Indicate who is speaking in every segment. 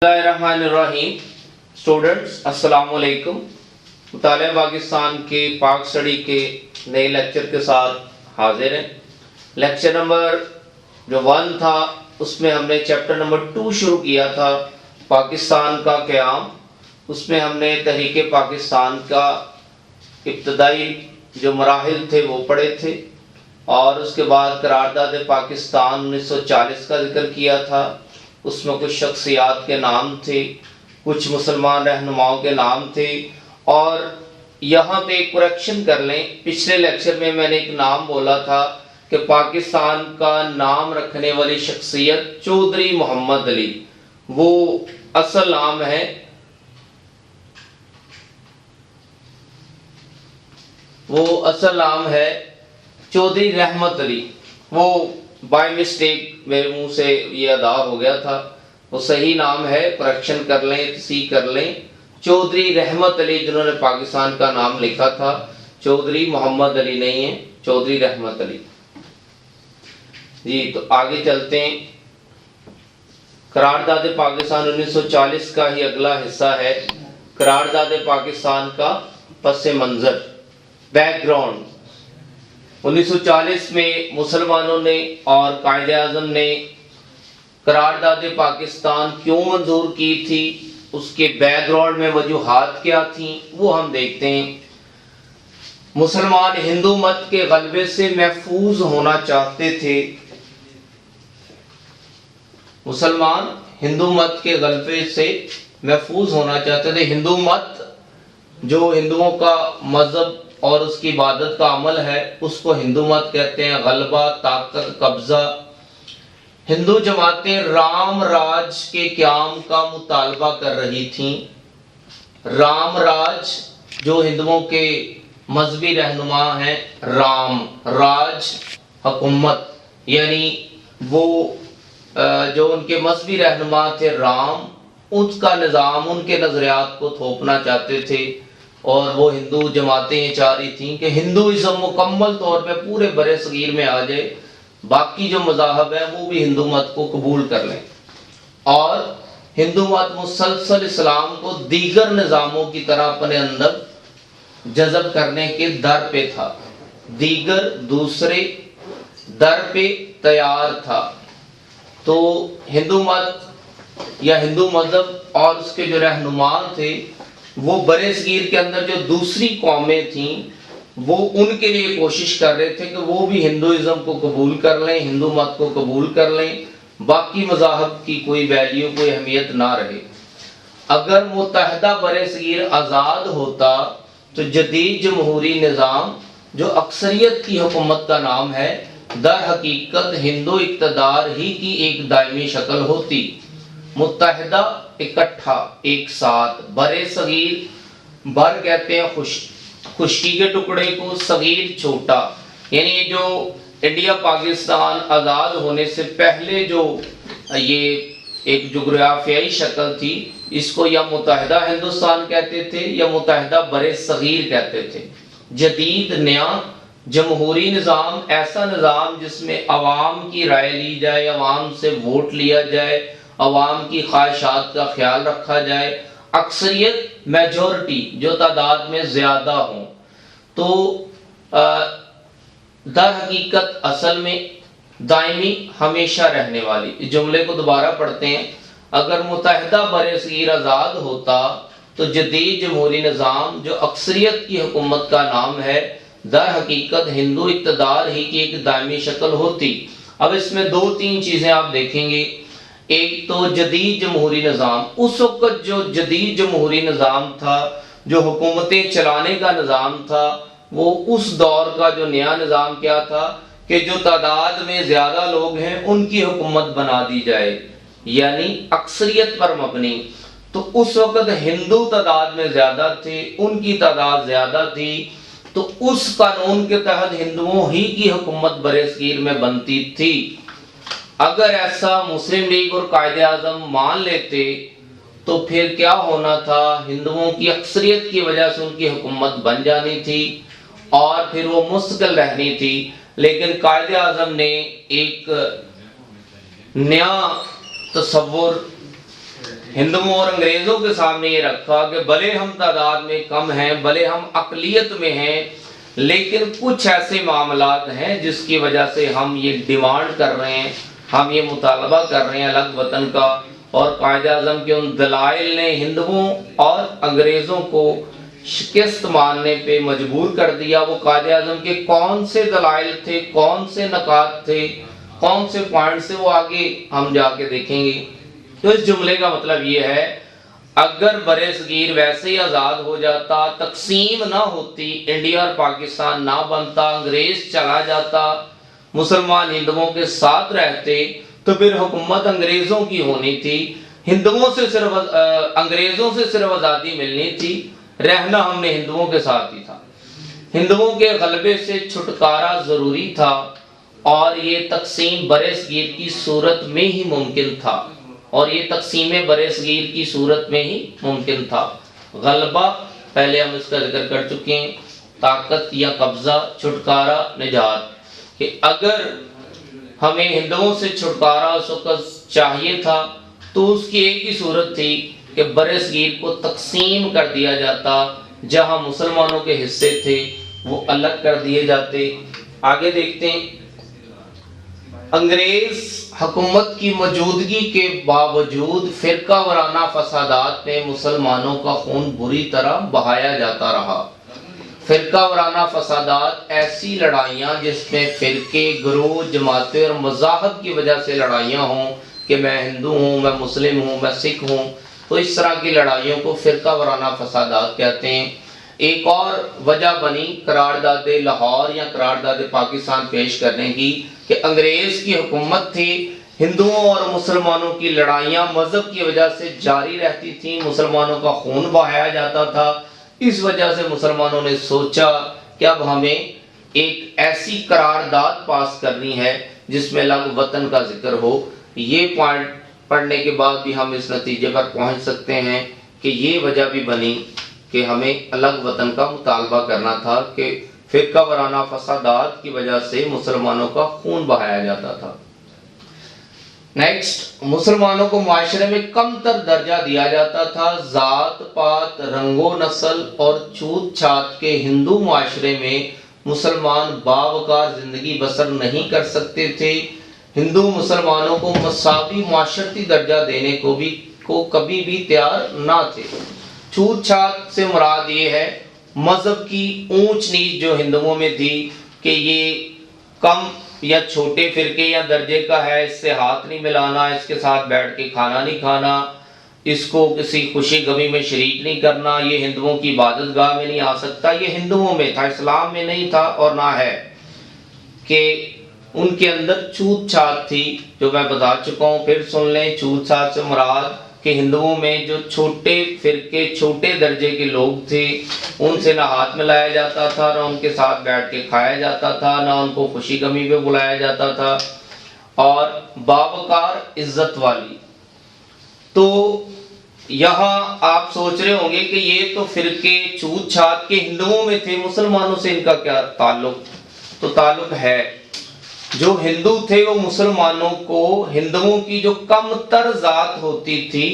Speaker 1: बिस्मिल्लाहिर्रहमानिर्रहीम। स्टूडेंट्स अस्सलाम वालेकुम। मुतालिया पाकिस्तान के पाक स्टडी के नए लेक्चर के साथ हाजिर हैं। लेक्चर नंबर जो 1 था उसमें हमने चैप्टर नंबर 2 शुरू किया था, पाकिस्तान का क़याम। उसमें हमने तहरीक पाकिस्तान का इब्तदाई जो मराहिल थे वो पढ़े थे और उसके बाद करारदाद पाकिस्तान 1940 का जिक्र किया था। उसमें कुछ शख्सियात के नाम थे, कुछ मुसलमान रहनुमाओं के नाम थे। और यहाँ पे एक करेक्शन कर लें, पिछले लेक्चर में मैंने एक नाम बोला था कि पाकिस्तान का नाम रखने वाली शख्सियत चौधरी मोहम्मद अली, वो असल नाम है, वो असल नाम है चौधरी रहमत अली। वो बाय मिस्टेक मेरे मुंह से ये अदा हो गया था, वो सही नाम है, करेक्शन कर लें, सी कर लें, चौधरी रहमत अली जिन्होंने पाकिस्तान का नाम लिखा था। चौधरी मोहम्मद अली नहीं है, चौधरी रहमत अली जी। तो आगे चलते हैं। करारदाद पाकिस्तान 1940 का ही अगला हिस्सा है, करारदाद पाकिस्तान का पस मंजर, बैकग्राउंड। 1940 में मुसलमानों ने और कायदे आज़म ने करारदाद पाकिस्तान क्यों मंजूर की थी, उसके बैकग्राउंड में वजूहात क्या थी, वो हम देखते हैं। मुसलमान हिंदू मत के गलबे से महफूज होना चाहते थे। मुसलमान हिंदू मत के गलबे से महफूज होना चाहते थे। हिंदू मत जो हिंदुओं का मजहब और उसकी इबादत का अमल है, उसको हिंदू मत कहते हैं। गलबा, ताकत, कब्जा। हिंदू जमातें राम राज के क़याम का मुतालबा कर रही थीं। राम राज जो हिंदुओं के मजहबी रहनुमा हैं, राम राज हुकूमत, यानी वो जो उनके मजहबी रहनुमा थे राम, उसका निज़ाम, उनके नज़रियात को थोपना चाहते थे। और वो हिंदू जमातें ये चाह रही थीं कि हिंदुइज़्म मुकम्मल तौर पे पूरे बरे सगीर में आ जाए, बाकी जो मज़ाहब है वो भी हिंदू मत को कबूल कर लें। और हिंदू मत मुसलसल इस्लाम को दीगर निज़ामों की तरह अपने अंदर जज़ब करने के दर पे था, दीगर दूसरे दर पे तैयार था। तो हिंदू मत या हिंदू मज़हब और उसके जो रहनुमा थे, वो बरे सगीर के अंदर जो दूसरी कौमें थीं, वो उनके लिए कोशिश कर रहे थे कि वो भी हिंदुइज़्म को कबूल कर लें, हिंदू मत को कबूल कर लें, बाकी मज़ाहब की कोई वैल्यू, कोई अहमियत ना रहे। अगर मुत्तहदा बरे सगीर आज़ाद होता तो जदीद जमहूरी निज़ाम जो अक्सरियत की हुकूमत का नाम है, दर हकीकत हिंदू इक़्तिदार ही की एक दायमी शक्ल होती। मुत्तहदा इकट्ठा, एक साथ, बरे सगीर, बर कहते हैं खुशकी के टुकड़े को, सगीर छोटा, यानी जो इंडिया पाकिस्तान आज़ाद होने से पहले जो ये एक जुग्राफियाई शक्ल थी, इसको या मुत्तहदा हिंदुस्तान कहते थे या मुत्तहदा बरे सगीर कहते थे। जदीद नया जमहूरी निज़ाम, ऐसा निज़ाम जिसमें अवाम की राय ली जाए, अवाम से वोट लिया जाए, अवाम की ख्वाहिशात का ख्याल रखा जाए, अक्सरियत मेजॉरिटी जो तादाद में ज़्यादा हो। तो दर हकीकत असल में दायमी हमेशा रहने वाली। इस जुमले को दोबारा पढ़ते हैं। अगर मुत्तहदा बरे सगीर आज़ाद होता तो जदीद जमहूरी निज़ाम जो अक्सरियत की हुकूमत का नाम है, दर हकीकत हिंदू इक़्तिदार ही की एक दायमी शक्ल होती। अब इसमें 2-3 चीज़ें आप देखेंगे। एक तो जदीद जमहूरी निज़ाम, उस वक़्त जो जदीद जमहूरी निज़ाम था, जो हुकूमतें चलाने का निज़ाम था, वो उस दौर का जो नया निज़ाम क्या था कि जो तादाद में ज़्यादा लोग हैं उनकी हुकूमत बना दी जाए, यानी अक्सरियत पर मबनी। तो उस वक़्त हिंदू तादाद में ज़्यादा थे, उनकी तादाद ज़्यादा थी, तो उस कानून के तहत हिंदुओं ही की हुकूमत बरे सगीर में बनती थी। अगर ऐसा मुस्लिम लीग और कायदे आज़म मान लेते तो फिर क्या होना था, हिंदुओं की अक्सरियत की वजह से उनकी हुकूमत बन जानी थी और फिर वो मुस्तकिल रहनी थी। लेकिन कायदे आज़म ने एक नया तसव्वुर ہندوؤں اور انگریزوں کے سامنے یہ رکھا کہ بھلے ہم تعداد میں کم ہیں، بھلے ہم اقلیت میں ہیں، لیکن کچھ ایسے معاملات ہیں جس کی وجہ سے ہم یہ ڈیمانڈ کر رہے ہیں، ہم یہ مطالبہ کر رہے ہیں الگ وطن کا، اور قائد اعظم کے ان دلائل نے ہندوؤں اور انگریزوں کو شکست ماننے پہ مجبور کر دیا۔ وہ قائد اعظم کے کون سے دلائل تھے، کون سے نکات تھے، کون سے پوائنٹ سے، وہ آگے ہم جا کے دیکھیں گے۔ تو اس جملے کا مطلب یہ ہے، اگر بر صغیر ویسے ہی آزاد ہو جاتا، تقسیم نہ ہوتی، انڈیا اور پاکستان نہ بنتا، انگریز چلا جاتا، مسلمان ہندوؤں کے ساتھ رہتے، تو پھر حکومت انگریزوں کی ہونی تھی، ہندوؤں سے صرف انگریزوں سے صرف آزادی ملنی تھی، رہنا ہم نے ہندوؤں کے ساتھ ہی تھا۔ ہندوؤں کے غلبے سے چھٹکارا ضروری تھا، اور یہ تقسیم بر صغیر کی صورت میں ہی ممکن تھا، اور یہ تقسیم بر صغیر کی صورت میں ہی ممکن تھا۔ غلبہ پہلے ہم اس کا ذکر کر چکے ہیں، طاقت یا قبضہ، چھٹکارا، نجات، کہ اگر ہمیں ہندوؤں سے چھٹکارا اس وقت چاہیے تھا تو اس کی ایک ہی صورت تھی کہ بر صغیر کو تقسیم کر دیا جاتا، جہاں مسلمانوں کے حصے تھے وہ الگ کر دیے جاتے۔ آگے دیکھتے ہیں، انگریز حکومت کی موجودگی کے باوجود فرقہ وارانہ فسادات میں مسلمانوں کا خون بری طرح بہایا جاتا رہا۔ فرقہ وارانہ فسادات ایسی لڑائیاں جس میں فرقے، گروہ، جماعتیں اور مذاہب کی وجہ سے لڑائیاں ہوں کہ میں ہندو ہوں، میں مسلم ہوں، میں سکھ ہوں، تو اس طرح کی لڑائیوں کو فرقہ وارانہ فسادات کہتے ہیں۔ ایک اور وجہ بنی قرارداد لاہور یا قرارداد پاکستان پیش کرنے کی، کہ انگریز کی حکومت تھی، ہندوؤں اور مسلمانوں کی لڑائیاں مذہب کی وجہ سے جاری رہتی تھیں، مسلمانوں کا خون بہایا جاتا تھا۔ اس وجہ سے مسلمانوں نے سوچا کہ اب ہمیں ایک ایسی قرارداد پاس کرنی ہے جس میں الگ وطن کا ذکر ہو۔ یہ پوائنٹ پڑھنے کے بعد بھی ہم اس نتیجے پر پہنچ سکتے ہیں کہ یہ وجہ بھی بنی کہ ہمیں الگ وطن کا مطالبہ کرنا تھا، کہ فرقہ وارانہ فسادات کی وجہ سے مسلمانوں کا خون بہایا جاتا تھا۔ نیکسٹ، مسلمانوں کو معاشرے میں کم تر درجہ دیا جاتا تھا۔ ذات پات، رنگ و نسل اور چھوت چھات کے ہندو معاشرے میں مسلمان باوقار زندگی بسر نہیں کر سکتے تھے۔ ہندو مسلمانوں کو مساوی معاشرتی درجہ دینے کو کبھی بھی تیار نہ تھے۔ چھوت چھات سے مراد یہ ہے مذہب کی اونچ نیچ جو ہندوؤں میں تھی، کہ یہ کم یا چھوٹے فرقے یا درجے کا ہے، اس سے ہاتھ نہیں ملانا، اس کے ساتھ بیٹھ کے کھانا نہیں کھانا، اس کو کسی خوشی غمی میں شریک نہیں کرنا، یہ ہندوؤں کی عبادت گاہ میں نہیں آ سکتا۔ یہ ہندوؤں میں تھا، اسلام میں نہیں تھا اور نہ ہے۔ کہ ان کے اندر چھوت چھات تھی، جو میں بتا چکا ہوں، پھر سن لیں۔ چھوت چھات سے مراد کہ ہندوؤں میں جو چھوٹے فرقے، چھوٹے درجے کے لوگ تھے، ان سے نہ ہاتھ ملایا جاتا تھا، نہ ان کے ساتھ بیٹھ کے کھایا جاتا تھا، نہ ان کو خوشی غمی پہ بلایا جاتا تھا، اور باوقار عزت والی۔ تو یہاں آپ سوچ رہے ہوں گے کہ یہ تو فرقے چھوت چھات کے ہندوؤں میں تھے، مسلمانوں سے ان کا کیا تعلق؟ تو تعلق ہے، جو ہندو تھے وہ مسلمانوں کو ہندوؤں کی جو کم تر ذات ہوتی تھی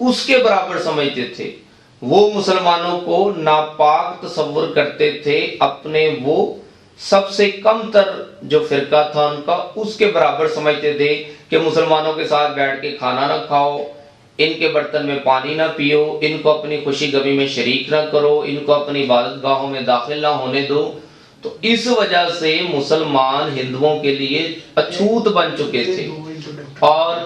Speaker 1: اس کے برابر سمجھتے تھے۔ وہ مسلمانوں کو ناپاک تصور کرتے تھے، اپنے وہ سب سے کم تر جو فرقہ تھا ان کا، اس کے برابر سمجھتے تھے کہ مسلمانوں کے ساتھ بیٹھ کے کھانا نہ کھاؤ، ان کے برتن میں پانی نہ پیو، ان کو اپنی خوشی غمی میں شریک نہ کرو، ان کو اپنی عبادت گاہوں میں داخل نہ ہونے دو۔ تو اس وجہ سے مسلمان ہندوؤں کے لیے اچھوت بن چکے تھے، اور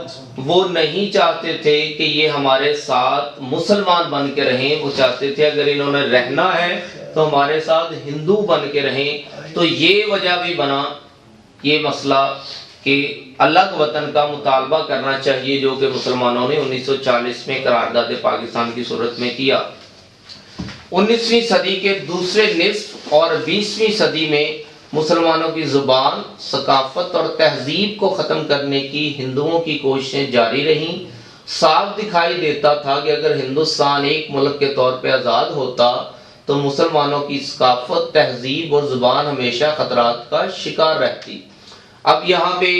Speaker 1: وہ نہیں چاہتے تھے کہ یہ ہمارے ساتھ مسلمان بن کے رہیں۔ وہ چاہتے تھے اگر انہوں نے رہنا ہے تو ہمارے ساتھ ہندو بن کے رہیں۔ تو یہ وجہ بھی بنا یہ مسئلہ کہ الگ وطن کا مطالبہ کرنا چاہیے، جو کہ مسلمانوں نے 1940 میں قرارداد پاکستان کی صورت میں کیا۔ 19ویں صدی کے دوسرے نصف اور 20ویں صدی میں مسلمانوں کی زبان، ثقافت اور تہذیب کو ختم کرنے کی ہندوؤں کی کوششیں جاری رہیں۔ صاف دکھائی دیتا تھا کہ اگر ہندوستان ایک ملک کے طور پہ آزاد ہوتا تو مسلمانوں کی ثقافت، تہذیب اور زبان ہمیشہ خطرات کا شکار رہتی۔ اب یہاں پہ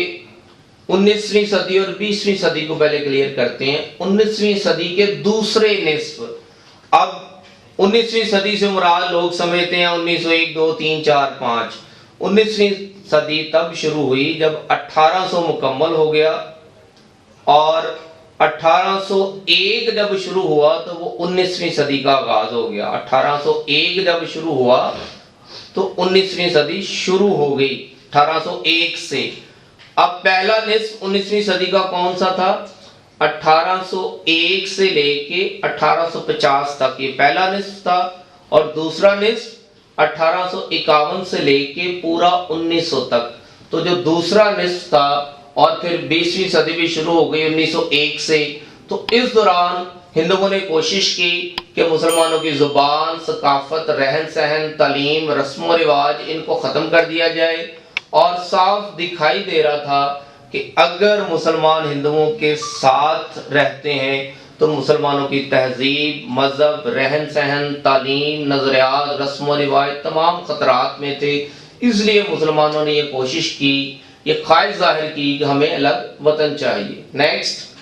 Speaker 1: 19वीं सदी और 20वीं सदी को पहले क्लियर करते हैं। 19वीं सदी के दूसरे निस्फ, अब 19वीं सदी से मुराद लोग समझते हैं 1901, 2, 3, 4, 5। 19वीं सदी तब शुरू हुई जब 1800 मुकम्मल हो गया और 1801 जब शुरू हुआ तो वो 19वीं सदी का आगाज हो गया। 1801 जब शुरू हुआ तो 19वीं सदी शुरू हो गई 1801 से। अब पहला निस्फ 19वीं सदी का कौन सा था? 1801 से लेके 1850 तक ये पहला निस्फ था, और दूसरा निस्फ 1851 से लेके पूरा 1900 तक। तो जो दूसरा निस्फ था, और फिर 20वीं सदी भी शुरू हो गई 1901 से। तो इस दौरान हिंदुओं ने कोशिश की कि मुसलमानों की जुबान, सकाफत, रहन सहन, तालीम, रस्म व रिवाज इनको ख़त्म कर दिया जाए। और साफ दिखाई दे रहा था कि अगर मुसलमान हिंदुओं के साथ रहते हैं तो मुसलमानों की तहजीब, मजहब, रहन सहन, तालीम, नजरियात, रस्म व रिवाज तमाम खतरात में थे। इसलिए मुसलमानों ने ये कोशिश की, ये ख्वाहिश जाहिर की कि हमें अलग वतन चाहिए। नेक्स्ट,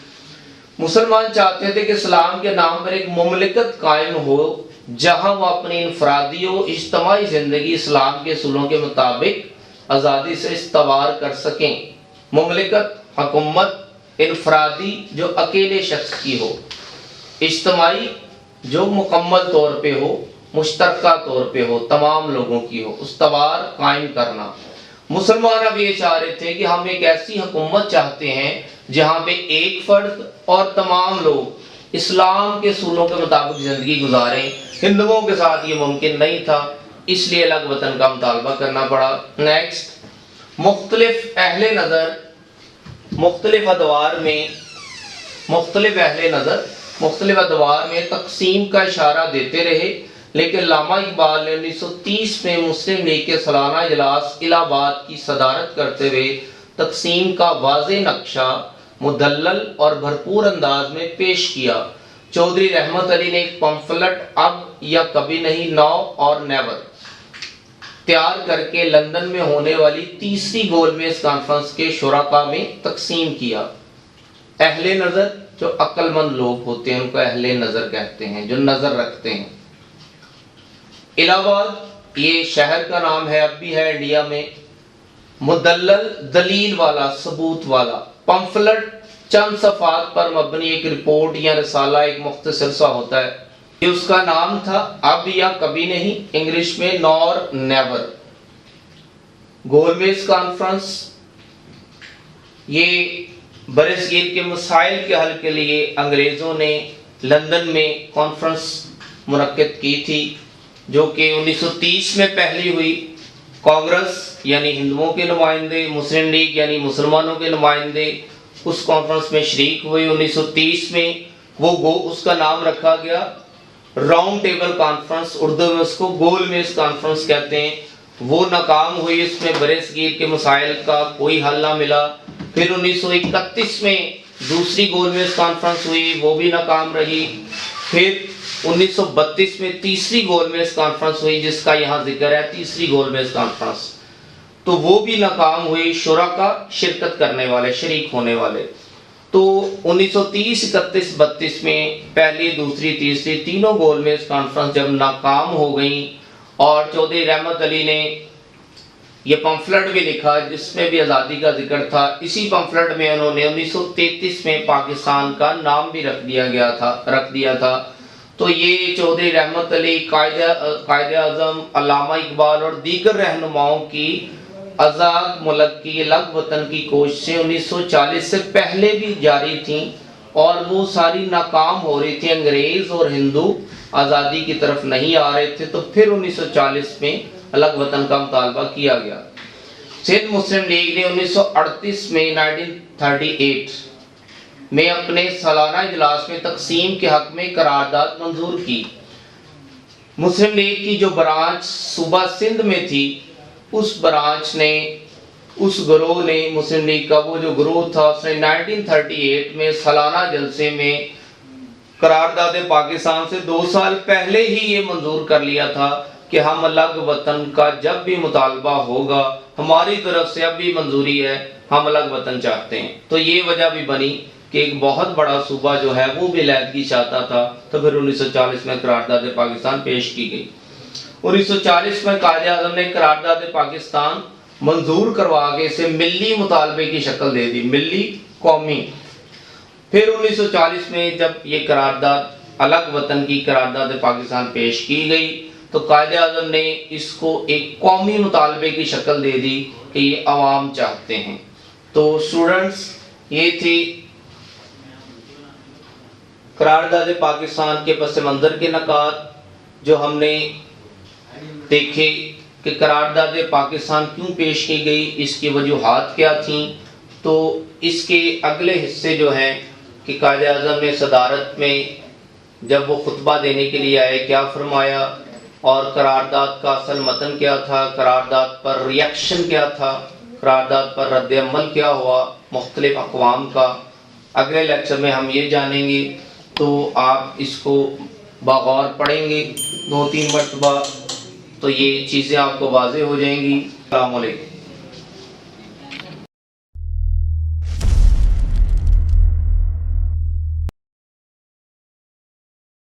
Speaker 1: मुसलमान चाहते थे कि इस्लाम के नाम पर एक मुमलिकत कायम हो जहां वो अपनी इनफरादी और इज्तिमाई जिंदगी इस्लाम के असूलों के मुताबिक आज़ादी से इस्तवार कर सकें। मुमलिकत, हुकूमत इनफरादी जो अकेले शख्स की हो, इज्तिमाई जो मुकम्मल तौर पे हो, मुश्तरका तौर पे हो, तमाम लोगों की हो, इस्तवार कायम करना। मुसलमान अब ये चाह रहे थे कि हम एक ऐसी हुकूमत चाहते हैं जहाँ पे एक फर्द और तमाम लोग इस्लाम के असूलों के मुताबिक ज़िंदगी गुजारें। हिंदुओं के साथ ये मुमकिन नहीं था, इसलिए अलग वतन का मुतालबा करना पड़ा। नेक्स्ट, मुख्तलिफ अहले नज़र मुख्तलिफ अदवार में तकसीम का इशारा देते रहे, लेकिन अल्लामा इकबाल ने 1930 में मुस्लिम लीग के सालाना इजलास इलाहाबाद की सदारत करते हुए तकसीम का वाज़े नक्शा मुदल्लल और भरपूर अंदाज में पेश किया। चौधरी रहमत अली ने एक पंफलेट अब या कभी नहीं, नाउ और नेवर तैयार करके लंदन में होने वाली तीसरी गोलमेज कॉन्फ्रेंस के शुराका में तकसीम किया। अहले नज़र जो अक्लमंद लोग होते हैं उनको अहले नज़र कहते हैं, जो नज़र रखते हैं। इलाहाबाद ये शहर का नाम है, अब भी है इंडिया में। मुदल्लल दलील वाला, सबूत वाला। पंफलेट चंद सफ़ात पर मबनी एक रिपोर्ट या रिसाला, एक मुख्तसर सा होता है। ये उसका नाम था, अब या कभी नहीं, इंग्लिश में नॉर नेवर। गोलमेज कॉन्फ्रेंस ये बरसगीर के मसाइल के हल के लिए अंग्रेज़ों ने लंदन में कॉन्फ्रेंस मुनक्किद की थी, जो कि 1930 में पहली हुई। कांग्रेस यानी हिंदुओं के नुमाइंदे, मुस्लिम लीग यानी मुसलमानों के नुमाइंदे उस कॉन्फ्रेंस में शरीक हुए 1930 में। वो उसका नाम रखा गया राउंड टेबल कॉन्फ्रेंस, उर्दू में उसको गोलमेज कॉन्फ्रेंस कहते हैं। वो नाकाम हुई, इसमें बरसगीर के मसाइल का कोई हल ना मिला। फिर 1931 में दूसरी गोलमेज कॉन्फ्रेंस हुई, वो भी नाकाम रही। फिर 1932 में तीसरी गोलमेज कॉन्फ्रेंस हुई, जिसका यहाँ जिक्र है, तीसरी गोलमेज कॉन्फ्रेंस, तो वो भी नाकाम हुई। शुराका शिरकत करने वाले, शरीक होने वाले। तो 1930, 31, 32 में पहली, दूसरी, तीसरी तीनों गोलमेज कॉन्फ्रेंस जब नाकाम हो गई, और चौधरी रहमत अली ने ये पंफलेट भी लिखा जिसमें भी आज़ादी का जिक्र था। इसी पंफलेट में उन्होंने 1933 में पाकिस्तान का नाम भी रख दिया था। तो ये चौधरी रहमत अली, कायदे आज़म, अल्लामा इकबाल और दीगर रहनुमाओं की आज़ाद मुल्क की अलग वतन की कोशिशें 1940 से पहले भी जारी थीं, और वो सारी नाकाम हो रही थी। अंग्रेज़ और हिंदू आज़ादी की तरफ नहीं आ रहे थे। तो फिर 1940 में अलग वतन का मुतालबा किया गया। सिंध मुस्लिम लीग ने 1938 में 1938 में अपने सालाना इजलास में तकसीम के हक में करारदाद मंजूर की। मुस्लिम लीग की जो ब्रांच सूबा सिंध में थी, उस ब्रांच ने, उस ग्रोह ने, मुस्लिम लीग का वो जो ग्रोह था, उसने 1938 में सालाना जलसे में करारदाद पाकिस्तान से 2 साल पहले ही ये मंजूर कर लिया था کہ ہم الگ وطن کا جب بھی مطالبہ ہوگا ہماری طرف سے اب بھی منظوری ہے، ہم الگ وطن چاہتے ہیں۔ تو یہ وجہ بھی بنی کہ ایک بہت بڑا صوبہ جو ہے وہ بھی علیحدگی چاہتا تھا، تو پھر 1940 میں قرارداد پاکستان پیش کی گئی۔ 1940 میں قائد اعظم نے قرارداد پاکستان منظور کروا کے اسے ملی مطالبے کی شکل دے دی، ملی قومی۔ پھر 1940 میں جب یہ قرارداد الگ وطن کی قرارداد پاکستان پیش کی گئی تو قائد اعظم نے اس کو ایک قومی مطالبے کی شکل دے دی کہ یہ عوام چاہتے ہیں۔ تو اسٹوڈنٹس، یہ تھی قرارداد پاکستان کے پس منظر کے نکات جو ہم نے دیکھے کہ قرارداد پاکستان کیوں پیش کی گئی، اس کی وجوہات کیا تھیں۔ تو اس کے اگلے حصے جو ہیں کہ قائد اعظم نے صدارت میں جب وہ خطبہ دینے کے لیے آئے کیا فرمایا، اور قرارداد کا اصل متن کیا تھا، قرارداد پر ریاکشن کیا تھا، قرارداد پر رد عمل کیا ہوا مختلف اقوام کا، اگلے لیکچر میں ہم یہ جانیں گے۔ تو آپ اس کو بغور پڑھیں گے 2-3 مرتبہ تو یہ چیزیں آپ کو واضح ہو جائیں گی۔ السلام علیکم۔